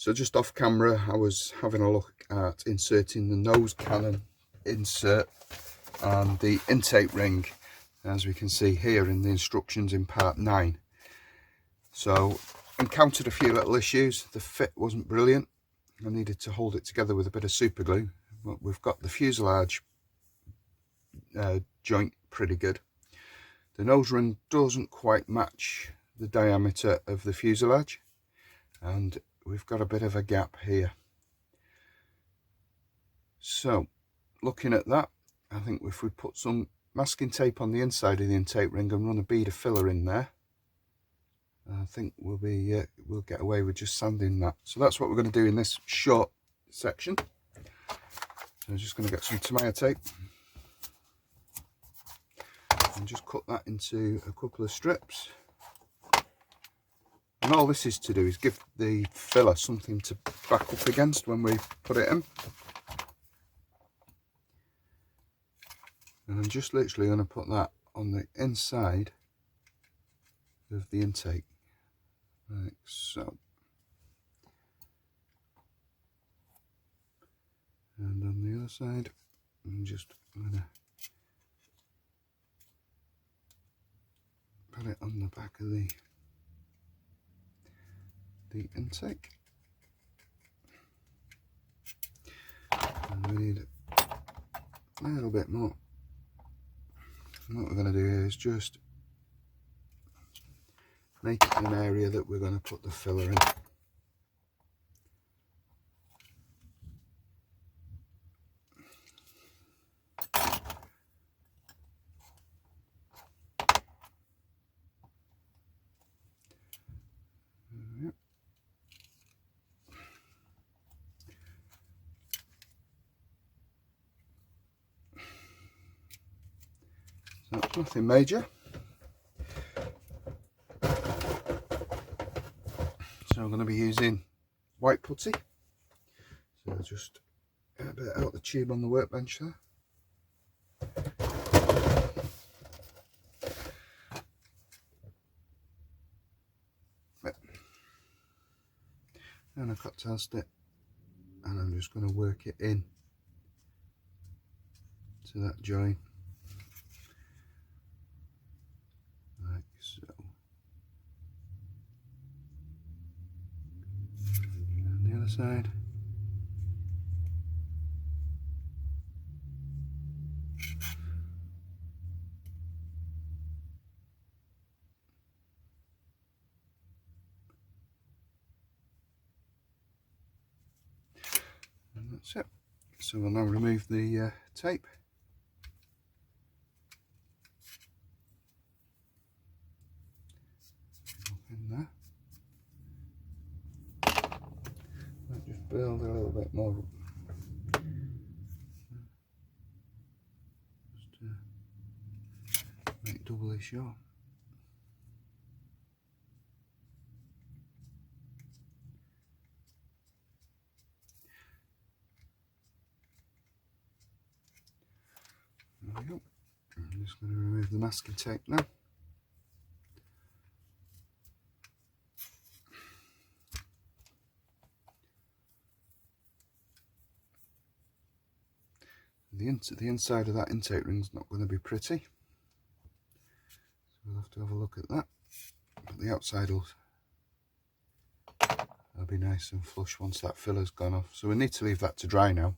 So just off camera, I was having a look at inserting the nose cannon insert and the intake ring, as we can see here in the instructions in part 9. So encountered a few little issues. The fit wasn't brilliant. I needed to hold it together with a bit of super glue, but we've got the fuselage joint pretty good. The nose ring doesn't quite match the diameter of the fuselage, and we've got a bit of a gap here. So looking at that, I think if we put some masking tape on the inside of the intake ring and run a bead of filler in there, I think we'll get away with just sanding that. So that's what we're going to do in this short section. So I'm just going to get some tomato tape and just cut that into a couple of strips. And all this is to do is give the filler something to back up against when we put it in. And I'm just literally going to put that on the inside of the intake, like so. And on the other side, I'm just going to put it on the back of the intake. And we need a little bit more. And what we're going to do here is just make it an area that we're going to put the filler in. So it's nothing major. So I'm going to be using white putty. So I'll just get a bit out the tube on the workbench there. And a cocktail stick, and I'm just going to work it in to that joint, like so. And the other side. And that's it. So we'll now remove the tape. In there. Might just build a little bit more. Just make doubly sure. There we go. I'm just going to remove the masking tape now. The inside of that intake ring is not going to be pretty, so we'll have to have a look at that. But the outside will be nice and flush once that filler's gone off. So we need to leave that to dry now,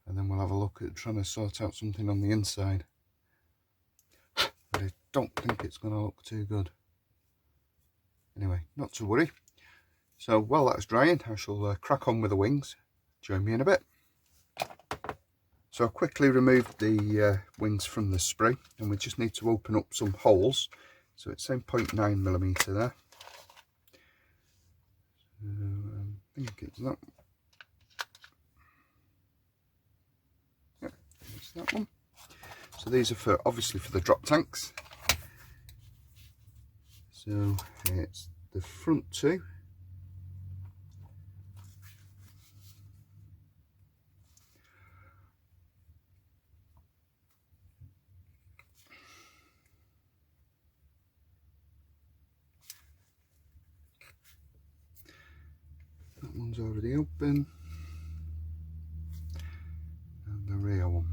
and then we'll have a look at trying to sort out something on the inside. But I don't think it's going to look too good. Anyway, not to worry. So while that's drying, I shall crack on with the wings. Join me in a bit. So I quickly removed the wings from the spray, and we just need to open up some holes. So it's saying 0.9mm there. I think it's that. Yeah, it's that one. So these are obviously for the drop tanks. So it's the front two. one's already open, and the rear one.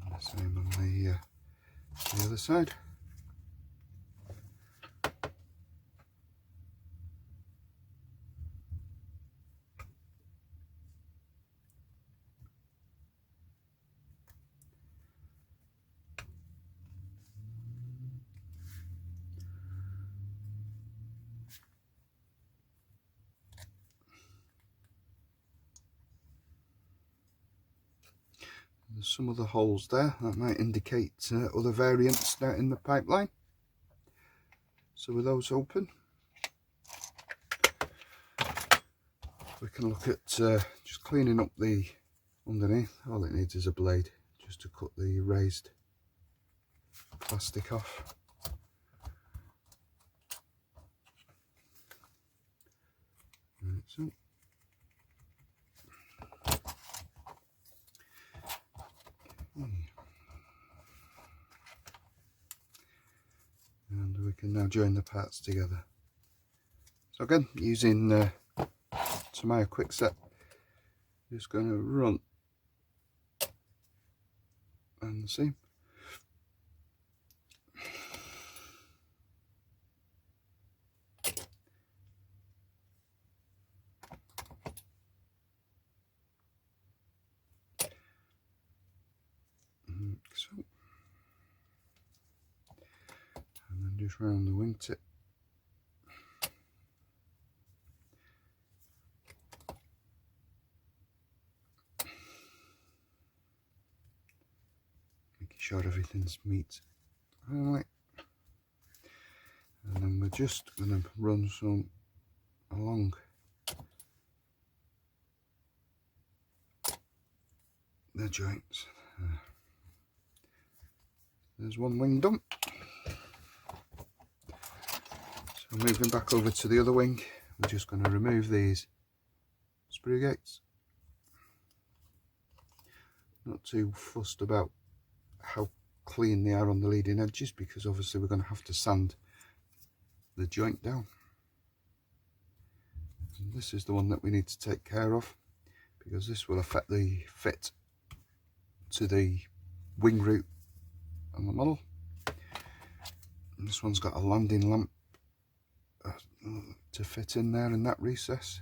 And the same on the other side. There's some other holes there that might indicate other variants that in the pipeline. So with those open, we can look at just cleaning up the underneath. All it needs is a blade just to cut the raised plastic off. Right, so and we can now join the parts together. So again, using Tamiya Quickset, just going to run and the seam. So, and then just round the wingtip. Making sure everything's meets right. And then we're just going to run some along the joints. There's one wing done. So moving back over to the other wing, we're just going to remove these screw gates. Not too fussed about how clean they are on the leading edges, because obviously we're going to have to sand the joint down. And this is the one that we need to take care of, because this will affect the fit to the wing root on the model. And this one's got a landing lamp to fit in there in that recess.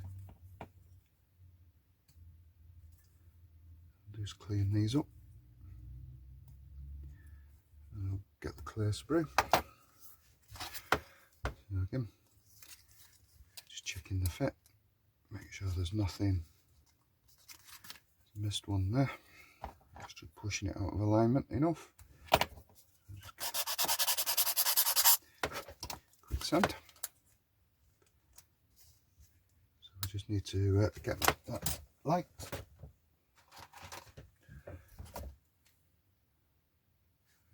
Just clean these up. And I'll get the clear spray. So again, just checking the fit, make sure there's nothing. Missed one there. Just pushing it out of alignment enough. Quick sand. So we just need to get that light.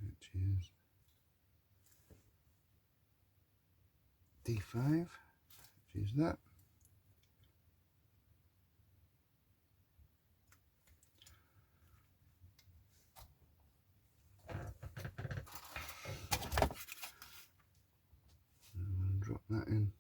Which is D5, which is that. And drop that in.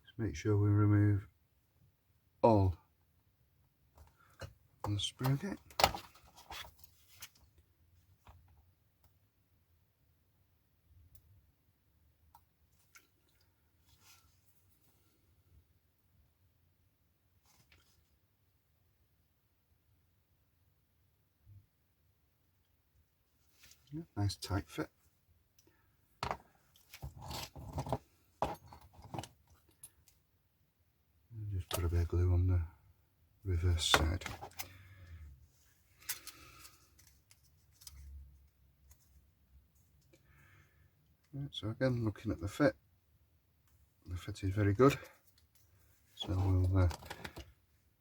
Just make sure we remove all the screw gate. Yeah, nice tight fit. Just put a bit of glue on the reverse side. Right, so again, looking at the fit is very good. So we'll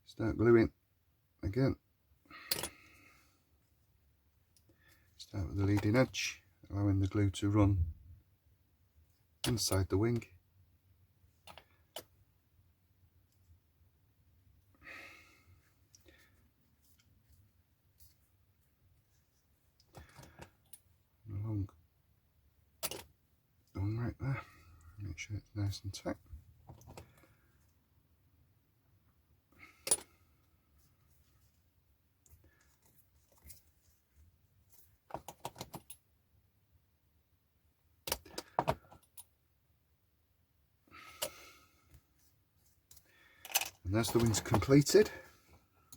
start gluing again. Start with the leading edge, allowing the glue to run inside the wing. Along right there, make sure it's nice and tight. And there's the wings completed.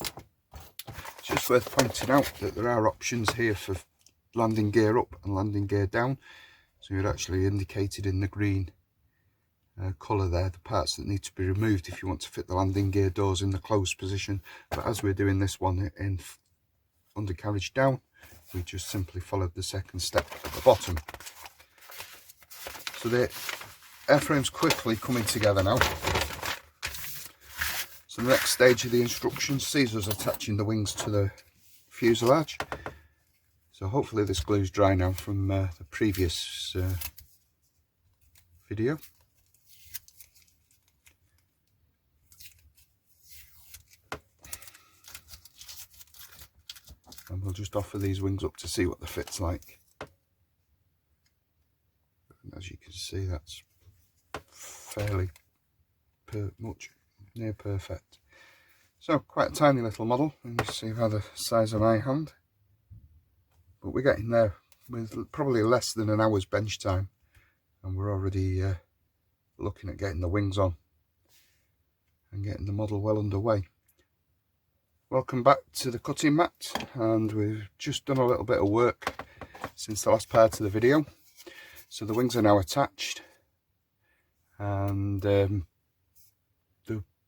It's just worth pointing out that there are options here for landing gear up and landing gear down. So you're actually indicated in the green colour there, the parts that need to be removed if you want to fit the landing gear doors in the closed position. But as we're doing this one in undercarriage down, we just simply followed the second step at the bottom. So the airframe's quickly coming together now. So the next stage of the instructions sees us attaching the wings to the fuselage. So hopefully this glue's dry now from the previous video. And we'll just offer these wings up to see what the fit's like. And as you can see, that's fairly much near perfect. So quite a tiny little model, and you see how the size of my hand. But we're getting there with probably less than an hour's bench time, and we're already looking at getting the wings on and getting the model well underway. Welcome back to the cutting mat, and we've just done a little bit of work since the last part of the video. So the wings are now attached, and the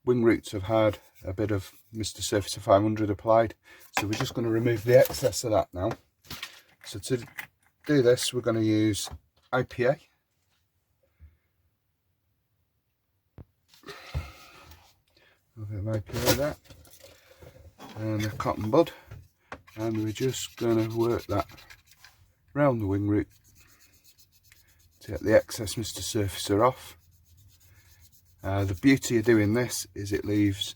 wing roots have had a bit of Mr. Surfacer 500 applied, so we're just going to remove the excess of that now. So to do this, we're going to use IPA. A bit of IPA there, and a cotton bud, and we're just going to work that round the wing root to get the excess Mr. Surfacer off. The beauty of doing this is it leaves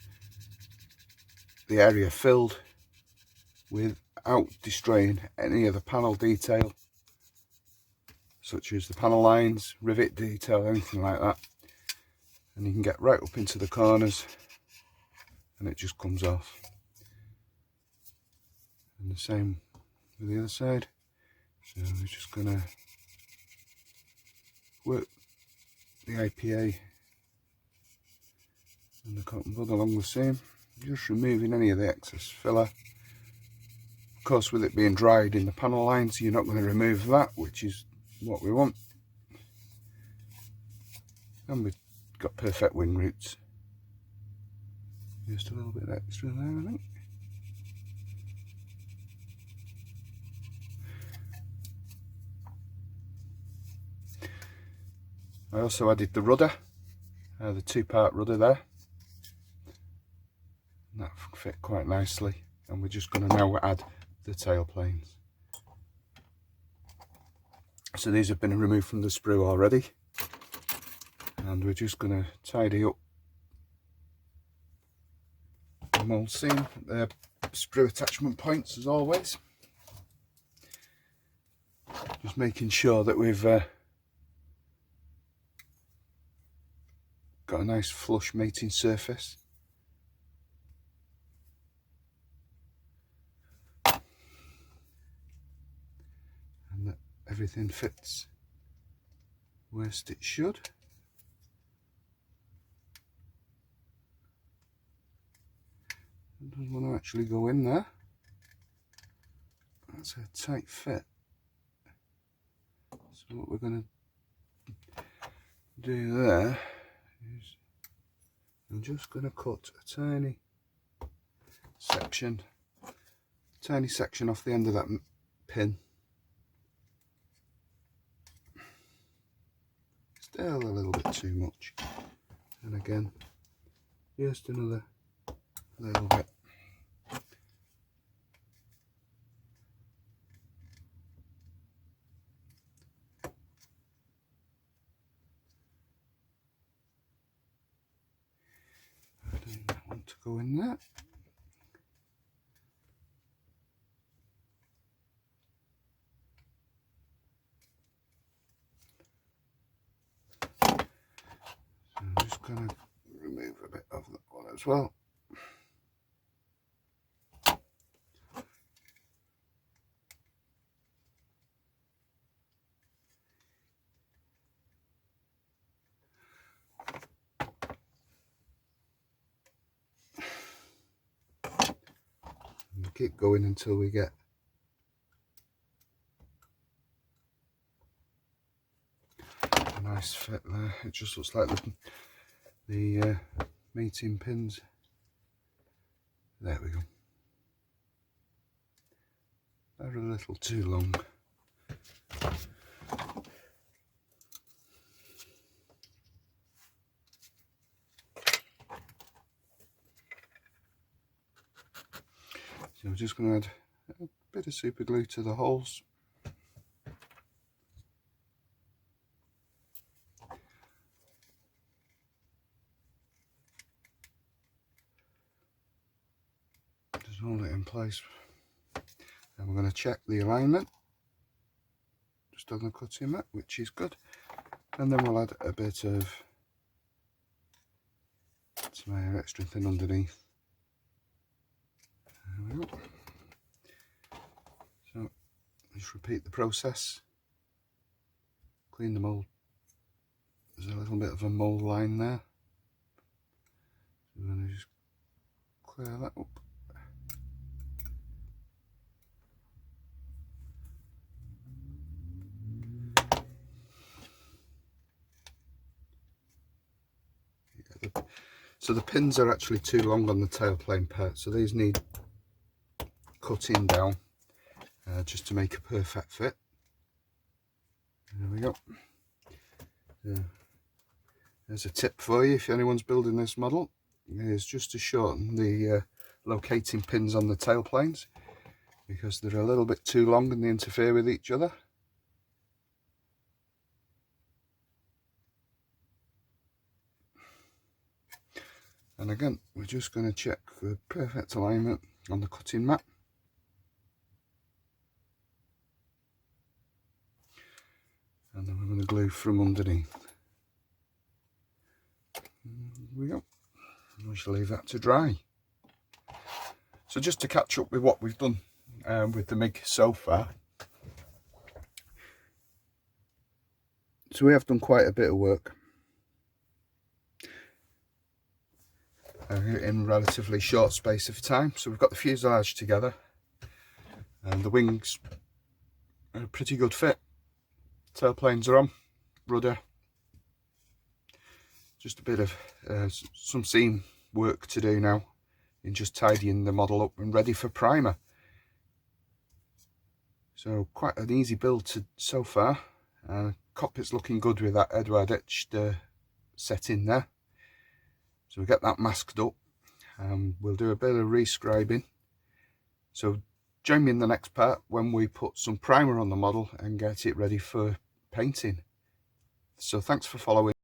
the area filled without destroying any of the panel detail, such as the panel lines, rivet detail, anything like that. And you can get right up into the corners and it just comes off. And the same with the other side. So we're just going to work the IPA and the cotton bud along the seam, just removing any of the excess filler. Of course, with it being dried in the panel lines, you're not going to remove that, which is what we want. And we've got perfect wing roots. Just a little bit extra there, I think. I also added the rudder, the two-part rudder there. That fit quite nicely, and we're just going to now add the tail planes. So these have been removed from the sprue already, and we're just going to tidy up the mould seam, the sprue attachment points as always. Just making sure that we've got a nice flush mating surface. And that everything fits where's it should. It doesn't want to actually go in there. That's a tight fit. So what we're going to do there is I'm just going to cut a tiny section off the end of that pin. Still a little bit too much, and again just another little bit. go in there. So I'm just going to remove a bit of that one as well. And keep going until we get a nice fit there. It just looks like the mating pins. There we go. They're a little too long. So I'm just going to add a bit of super glue to the holes. Just hold it in place. And we're going to check the alignment just on the cutting mat, which is good. And then we'll add a bit of some extra thin underneath. There we go. So just repeat the process. Clean the mould. There's a little bit of a mould line there. So we're going to just clear that up. So the pins are actually too long on the tailplane part, so these need cutting down just to make a perfect fit. There we go. There's a tip for you if anyone's building this model, is just to shorten the locating pins on the tailplanes, because they're a little bit too long and they interfere with each other. And again, we're just going to check for perfect alignment on the cutting mat. And then we're going to glue from underneath. There we go. We shall leave that to dry. So just to catch up with what we've done with the MIG so far. So we have done quite a bit of work in a relatively short space of time. So we've got the fuselage together, and the wings are a pretty good fit. Tailplanes are on, rudder. Just a bit of some seam work to do now in just tidying the model up and ready for primer. So quite an easy build so far. Cockpit's looking good with that Edward etched set in there. So we get that masked up. We'll do a bit of rescribing. So join me in the next part when we put some primer on the model and get it ready for painting. So thanks for following.